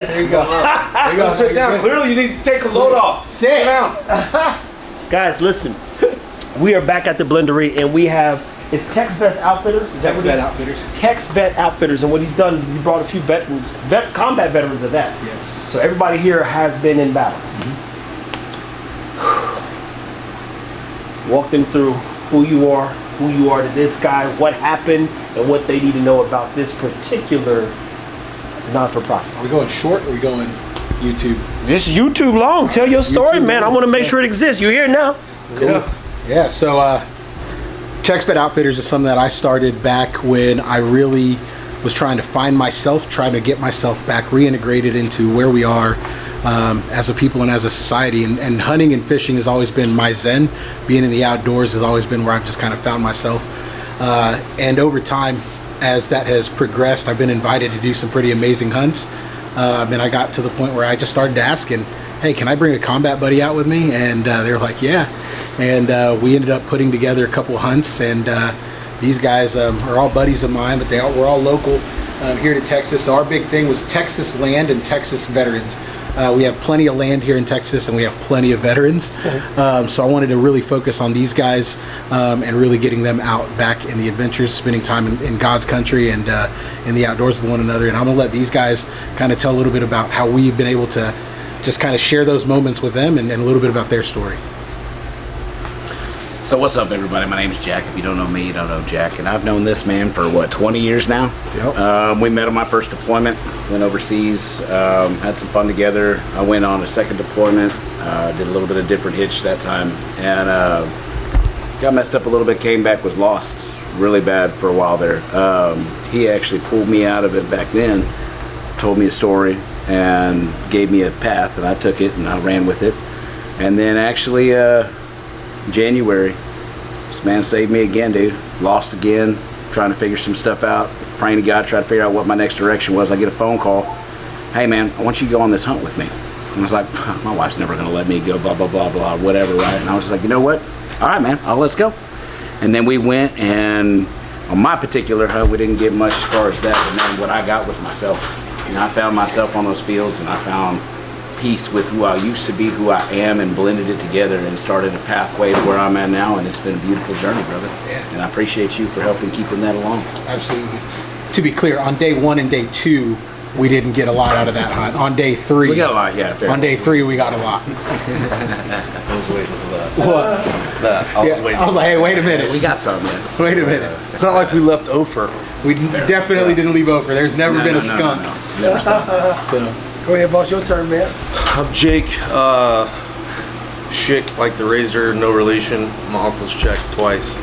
There you go. There you go. Sit down. Clearly, you need to take a load off. Sit down. Guys, listen. We are back at the Blendery, and we have, it's Tex Vet Outfitters. Tex Vet Outfitters. Tex Vet Outfitters, and what he's done is he brought a few veterans, combat veterans of that. Yes. So everybody here has been in battle. Walk them through who you are to this guy, what happened, and what they need to know about this particular not-for-profit. Are we going short or are we going YouTube? This is YouTube long. Tell your story, YouTube man. long. I want to make sure it exists. You here now? Cool. Yeah, so Tex Vet Outfitters is something that I started back when I really was trying to find myself, trying to get myself back reintegrated into where we are as a people and as a society. And hunting and fishing has always been my zen. Being in the outdoors has always been where I've just kind of found myself. And over time, as that has progressed, I've been invited to do some pretty amazing hunts. And I got to the point where I just started asking, hey, can I bring a combat buddy out with me? And they were like, yeah. And we ended up putting together a couple hunts. And these guys are all buddies of mine, but we're all local here to Texas. So our big thing was Texas land and Texas veterans. We have plenty of land here in Texas, and we have plenty of veterans. So I wanted to really focus on these guys and really getting them out back in the adventures, spending time in God's country and in the outdoors with one another. And I'm gonna let these guys kind of tell a little bit about how we've been able to just kind of share those moments with them and a little bit about their story. So what's up, everybody? My name is Jack. If you don't know me, you don't know Jack. And I've known this man for, what, 20 years now? Yep. We met on my first deployment, went overseas, had some fun together. I went on a second deployment, did a little bit of different hitch that time, and got messed up a little bit, came back, was lost really bad for a while there. He actually pulled me out of it back then, told me a story, and gave me a path, and I took it and I ran with it. And then actually, January, this man saved me again, dude. Lost again, trying to figure some stuff out, praying to God, trying to figure out what my next direction was. I get a phone call, hey man, I want you to go on this hunt with me. And I was like, my wife's never gonna let me go, blah, blah, blah, blah, whatever, right? And I was just like, you know what? All right, man, let's go. And then we went, and on my particular hunt, we didn't get much as far as that, but man, what I got was myself. You know, I found myself on those fields, and I found peace with who I used to be, who I am, and blended it together and started a pathway to where I'm at now. And it's been a beautiful journey, brother. Yeah. And I appreciate you for helping keeping that along. Absolutely. To be clear, on day 1 and day 2, we didn't get a lot out of that hunt. On day 3, we got a lot, yeah. On day 3, we got a lot. I was waiting for that. What? I was like, hey, wait a minute. We got some, man. Wait a minute. It's not like we left Ophir. We definitely didn't leave Ophir. There's never been a skunk. Never skunk. So. Go ahead, boss. Your turn, man. I'm Jake. Schick, like the razor, no relation. My uncle's checked twice.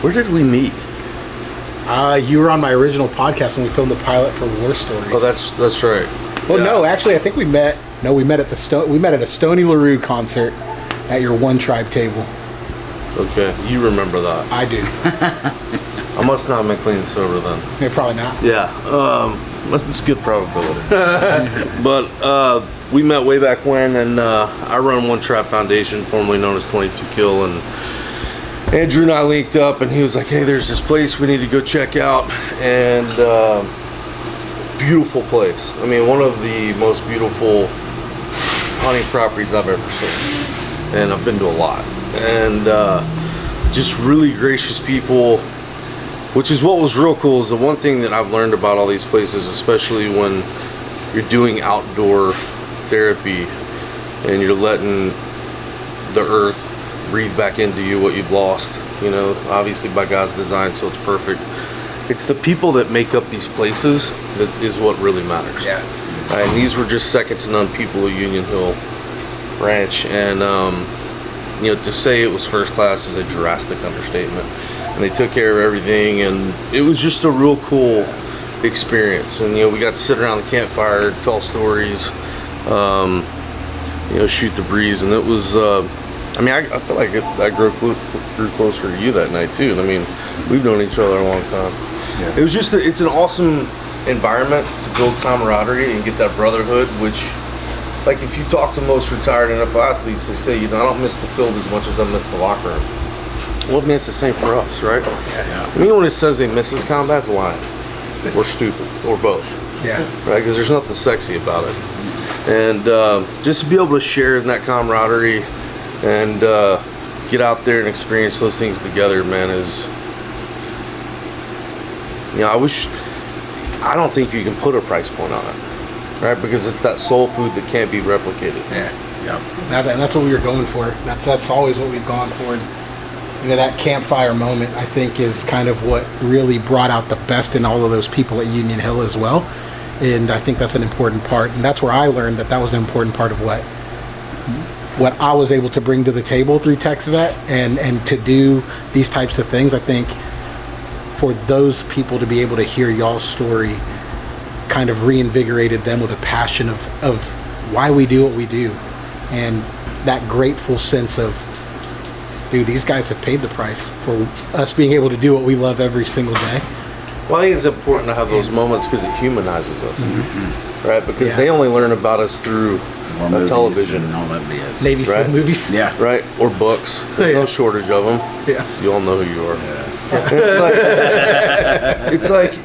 Where did we meet? You were on my original podcast when we filmed the pilot for War Stories. Oh, that's right. Well, Yeah. no, actually, I think we met. No, we met at a Stony LaRue concert at your One Tribe table. Okay, you remember that. I do. I must not have been clean and sober then. Yeah, probably not. Yeah, it's good probability. But we met way back when, and I run One Trap Foundation, formerly known as 22 Kill, and Andrew and I linked up, and he was like, hey, there's this place we need to go check out, and beautiful place. I mean, one of the most beautiful hunting properties I've ever seen, and I've been to a lot, and just really gracious people. Which is what was real cool, is the one thing that I've learned about all these places, especially when you're doing outdoor therapy and you're letting the earth breathe back into you what you've lost, you know, obviously by God's design, so it's perfect. It's the people that make up these places that is what really matters. Yeah. And these were just second to none people of Union Hill Ranch, and you know, to say it was first class is a drastic understatement. And they took care of everything, and it was just a real cool experience. And you know, we got to sit around the campfire, tell stories, you know, shoot the breeze, and it was. I mean, I feel like I grew closer to you that night too. I mean, we've known each other a long time. Yeah. It was just it's an awesome environment to build camaraderie and get that brotherhood. Which, like, if you talk to most retired NFL athletes, they say, you know, I don't miss the field as much as I miss the locker room. Well, I mean, it's the same for us, right? Yeah. Anyone that says they miss this combat's lying. or stupid or both. Yeah. Right, because there's nothing sexy about it. And just to be able to share in that camaraderie and get out there and experience those things together, man, is, I don't think you can put a price point on it, right? Because it's that soul food that can't be replicated. Yeah. That's what we were going for. That's always what we've gone for. That campfire moment, I think, is kind of what really brought out the best in all of those people at Union Hill as well. And I think that's an important part. And that's where I learned that was an important part of what I was able to bring to the table through TexVet and to do these types of things. I think for those people to be able to hear y'all's story kind of reinvigorated them with a passion of why we do what we do. And that grateful sense of, dude, these guys have paid the price for us being able to do what we love every single day. Well, I think it's important to have those moments because it humanizes us, right? Because they only learn about us through television and all that BS. Navy SEAL Right. movies. Yeah. right? Or books. There's no shortage of them. Yeah. You all know who you are. It's like,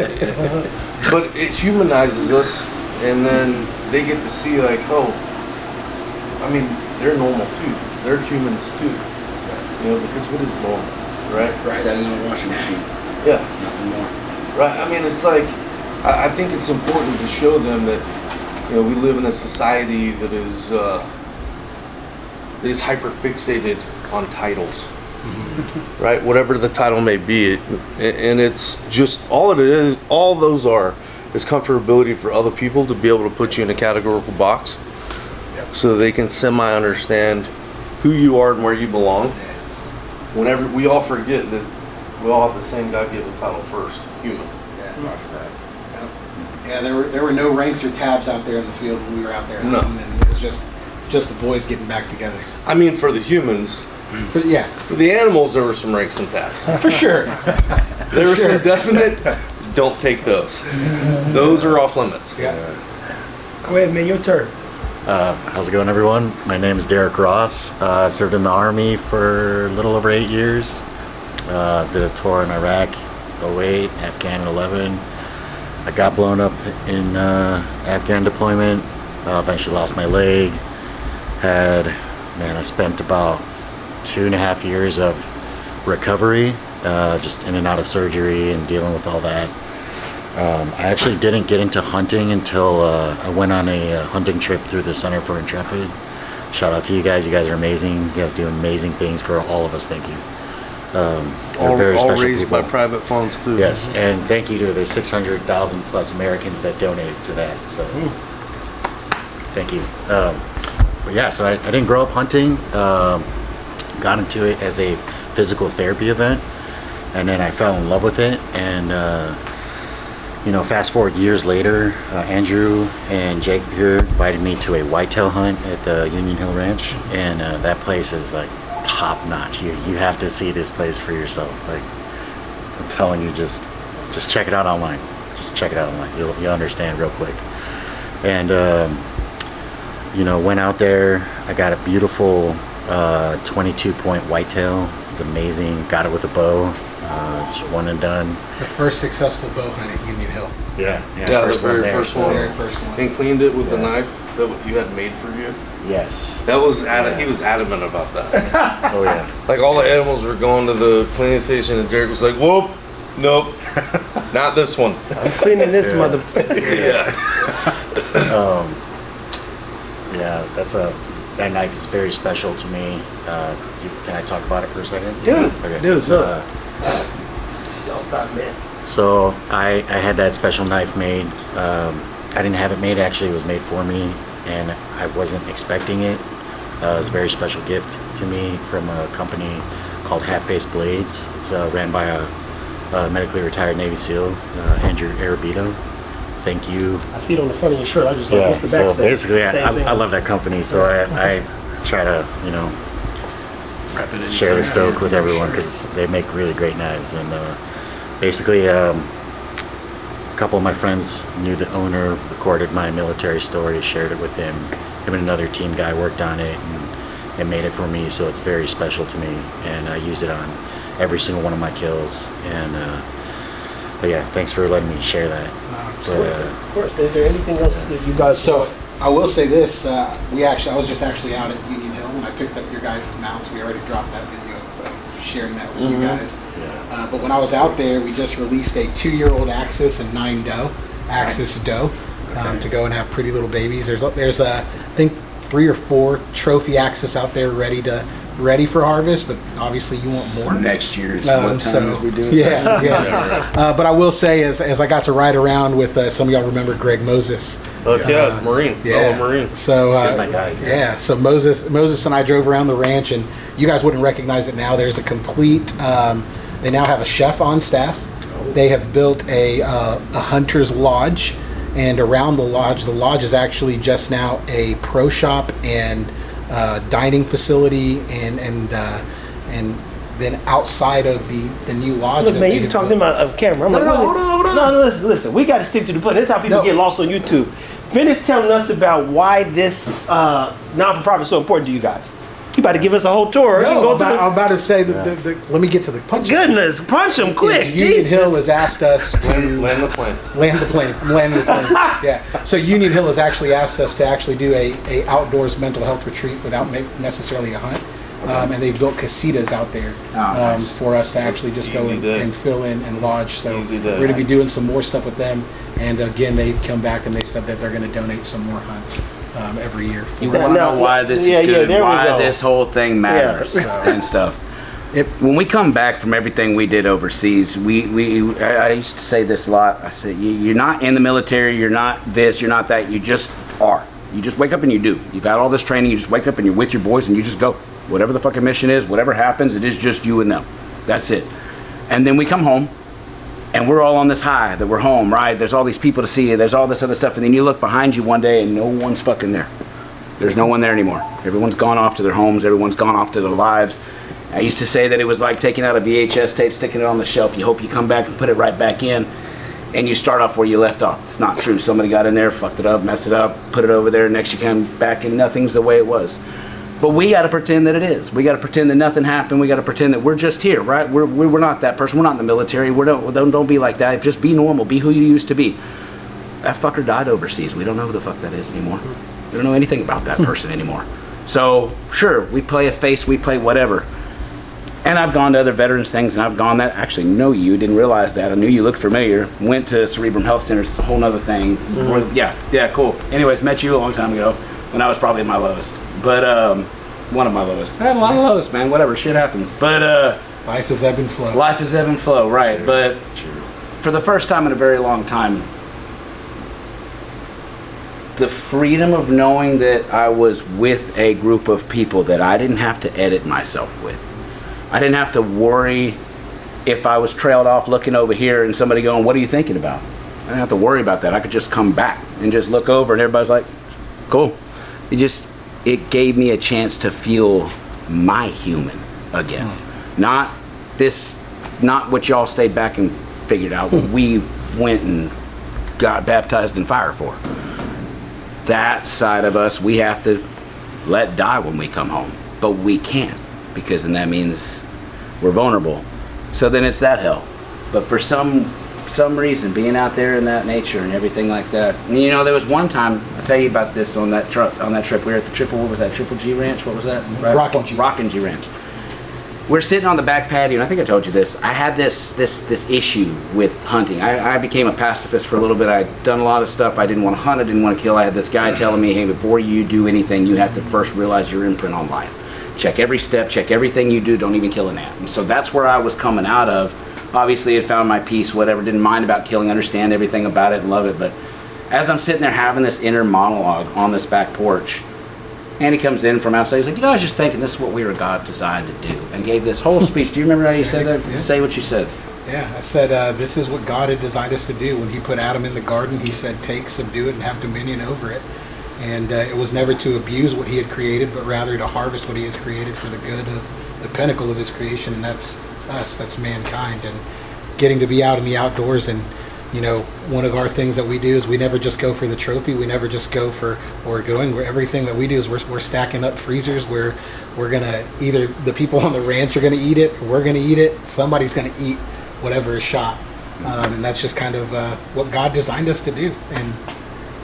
but it humanizes us, and then they get to see like, oh, I mean, they're normal too. They're humans too. Because what is normal, right? Setting in a washing machine. Yeah. Nothing more. Right. I mean, it's like, I think it's important to show them that, we live in a society that is hyper fixated on titles, right? Whatever the title may be, and it's just all those are is comfortability for other people to be able to put you in a categorical box, so they can semi-understand who you are and where you belong. Whenever we all forget that we all have the same God-given title first, human. Yeah, there were no ranks or tabs out there in the field when we were out there. No. And it was just the boys getting back together. I mean, for the humans. For the animals, there were some ranks and tabs. For sure. There were some definite, don't take those. Those are off limits. Yeah. Go ahead, man, your turn. How's it going, everyone? My name is Derek Ross. Served in the Army for a little over 8 years. Did a tour in Iraq, 08, Afghan 11. I got blown up in Afghan deployment. Eventually lost my leg. I spent about 2.5 years of recovery, just in and out of surgery and dealing with all that. I actually didn't get into hunting until I went on a hunting trip through the Center for Intrepid. Shout out to you guys. You guys are amazing. You guys do amazing things for all of us. Thank you. All very special raised people. by private funds too. Yes, and thank you to the 600,000 plus Americans that donated to that. So, thank you. But yeah, so I didn't grow up hunting. Got into it as a physical therapy event, and then I fell in love with it. And fast forward years later, Andrew and Jake here invited me to a whitetail hunt at the Union Hill Ranch, and that place is like top notch. You have to see this place for yourself. Like, I'm telling you, just check it out online. Just check it out online. You'll understand real quick. And went out there. I got a beautiful 22-point whitetail. It's amazing. Got it with a bow. Just one and done. The first successful bow hunt at Union Hill. Yeah, the very first one. Very first one. And cleaned it with the knife that you had made for you. Yes. That was he was adamant about that. Oh yeah. Like all the animals were going to the cleaning station, and Derek was like, "Whoop, nope, not this one." I'm cleaning this mother. Yeah. That knife is very special to me. Can I talk about it for a second? Dude, Okay. look. Y'all stop, man. So I had that special knife made. I didn't have it made, actually. It was made for me, and I wasn't expecting it. It was a very special gift to me from a company called Half Face Blades. It's ran by a medically retired Navy SEAL, Andrew Arabito. Thank you. I see it on the front of your shirt. I just like, Yeah, what's the back so say? basically Same thing. I love that company, so I try to, share the stoke with everyone because they make really great knives. And basically, a couple of my friends knew the owner, recorded my military story, shared it with him. Him and another team guy worked on it and made it for me, so it's very special to me. And I use it on every single one of my kills. And But yeah, thanks for letting me share that. Of course. Is there anything else that you guys? So I will say this: I was just actually out at Union Hill when I picked up your guys' mounts. We already dropped that video of sharing that with you guys. Yeah. But when I was out there, we just released a 2-year-old Axis and 9 doe, Axis doe, to go and have pretty little babies. There's I think 3 or 4 trophy Axis out there ready for harvest, but obviously you want more. Next year's what time is we doing? Yeah. But I will say, as I got to ride around with some of y'all remember Greg Moses. Marine. Yeah, Marine. So He's my guy. Yeah. So Moses and I drove around the ranch, and you guys wouldn't recognize it now. There's a complete. They now have a chef on staff. They have built a hunter's lodge, and around the lodge is actually just now a pro shop and dining facility, and then outside of the new lodge. Look, man, you talking about a camera. I'm hold on. No, listen. We got to stick to the point. This is how people get lost on YouTube. Finish telling us about why this non-for-profit is so important to you guys. You about to give us a whole tour. I'm about to say let me get to the punch. Goodness, punch them quick. Union Hill has asked us to land the plane. Land the plane. Yeah. So Union Hill has actually asked us to actually do a outdoors mental health retreat without necessarily a hunt. And they've built casitas out there nice. for us to actually just go and fill in and lodge. So we're going to be doing some more stuff with them. And again, they've come back and they said that they're going to donate some more hunts every year. You want to know why this is good, why this whole thing matters and stuff. When we come back from everything we did overseas, I used to say this a lot. I said, you're not in the military, you're not this, you're not that, you just are. You just wake up and you do. You got all this training, you just wake up and you're with your boys and you just go. Whatever the fucking mission is, whatever happens, it is just you and them. That's it. And then we come home, and we're all on this high that we're home, right? There's all these people to see, there's all this other stuff, and then you look behind you one day and no one's fucking there. There's no one there anymore. Everyone's gone off to their homes, everyone's gone off to their lives. I used to say that it was like taking out a VHS tape, sticking it on the shelf. You hope you come back and put it right back in, and you start off where you left off. It's not true. Somebody got in there, fucked it up, messed it up, put it over there, next you come back and nothing's the way it was. But we got to pretend that it is. We got to pretend that nothing happened. We got to pretend that we're just here, right? We're not that person. We're not in the military. Don't be like that. Just be normal. Be who you used to be. That fucker died overseas. We don't know who the fuck that is anymore. We don't know anything about that person anymore. So sure, we play a face. We play whatever. And I've gone to other veterans things, and I've gone that actually know you, didn't realize that. I knew you looked familiar. Went to Cerebrum Health Centers. It's a whole nother thing. Yeah, cool. Anyways, met you a long time ago when I was probably at my lowest. But one of my lowest. I had a lot of lows, man. Whatever, shit happens. But life is ebb and flow. Life is ebb and flow, right? True. But for the first time in a very long time, the freedom of knowing that I was with a group of people that I didn't have to edit myself with. I didn't have to worry if I was trailed off looking over here and somebody going, "What are you thinking about?" I didn't have to worry about that. I could just come back and just look over, and everybody's like, "Cool." It gave me a chance to feel my human again. Not what y'all stayed back and figured out. What we went and got baptized in fire for. That side of us, we have to let die when we come home. But we can't, because then that means we're vulnerable. So then it's that hell. But for some reason, being out there in that nature and everything like that. And you know, there was one time, I'll tell you about this on that trip. We were at the Triple G Ranch? What was that? Rockin' G Ranch. We're sitting on the back patio, and I think I told you this. I had this issue with hunting. I became a pacifist for a little bit. I'd done a lot of stuff. I didn't want to hunt. I didn't want to kill. I had this guy telling me, hey, before you do anything, you have to first realize your imprint on life. Check every step, check everything you do, don't even kill an ant. And so that's where I was coming out of. Obviously, I found my peace, whatever, didn't mind about killing, understand everything about it and love it. But as I'm sitting there having this inner monologue on this back porch, Andy comes in from outside. He's like, I was just thinking this is what we were God designed to do. And gave this whole speech. Do you remember how you said that? Yeah. Say what you said. Yeah, I said, this is what God had designed us to do. When he put Adam in the garden, he said, take, subdue it, and have dominion over it. And it was never to abuse what he had created, but rather to harvest what he has created for the good of the pinnacle of his creation, and that's us, that's mankind. And getting to be out in the outdoors, and you know, one of our things that we do is we never just go for the trophy. We never just go for everything that we do is we're stacking up freezers where we're gonna, either the people on the ranch are gonna eat it, or we're gonna eat it. Somebody's gonna eat whatever is shot. And that's just kind of what God designed us to do. And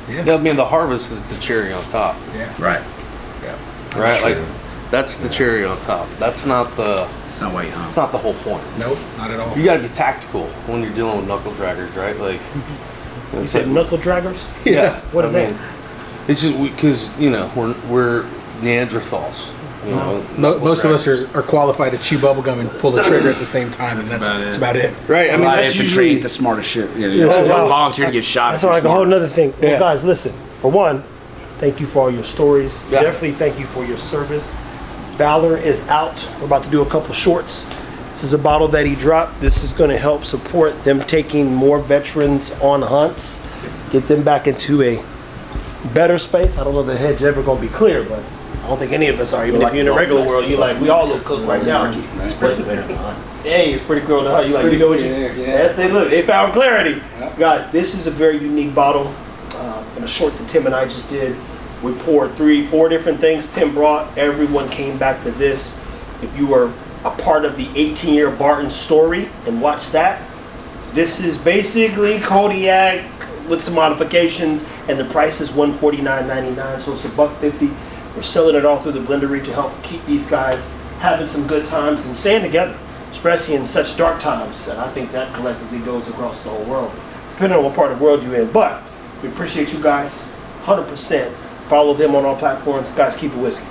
Yeah, I mean, the harvest is the cherry on top, yeah, Right. yeah. right? Like, that's the cherry on top. That's not the. It's not why you hunt. That's not the whole point. Nope, not at all. You got to be tactical when you're dealing with knuckle draggers, right? Like, You said knuckle draggers? yeah. What is I that? mean, it's just because we're Neanderthals. You know, Most of us knuckle are qualified to chew bubblegum and pull the trigger at the same time, and that's about it. draggers. right. I I mean, mean, that's infantry usually ain't the smartest shit. You Oh, wow. volunteer to get shot. That's if you're like a whole smart. nother thing. Well, Yeah. guys, listen. For one, thank you for all your stories. Yeah. Definitely thank you for your service. Valor is out. We're about to do a couple shorts. This is a bottle that he dropped. This is going to help support them taking more veterans on hunts, get them back into a better space. I don't know if the head's ever going to be clear, but I don't think any of us are. Even if you're in the regular world, you're like, we all look cooked right now. It's pretty clear. Hey, it's pretty clear on the hunt. You like, you know what you? Yes, they look. They found clarity, guys. This is a very unique bottle. In a short that Tim and I just did, we poured 3-4 different things Tim brought. Everyone came back to this. If you were a part of the 18-year Barton story and watched that, this is basically Kodiak with some modifications, and the price is $149.99, so it's $1.50. We're selling it all through the Blendery to help keep these guys having some good times and staying together, especially in such dark times. And I think that collectively goes across the whole world, depending on what part of the world you're in. But we appreciate you guys 100%. Follow them on all platforms. Guys, keep it whiskey.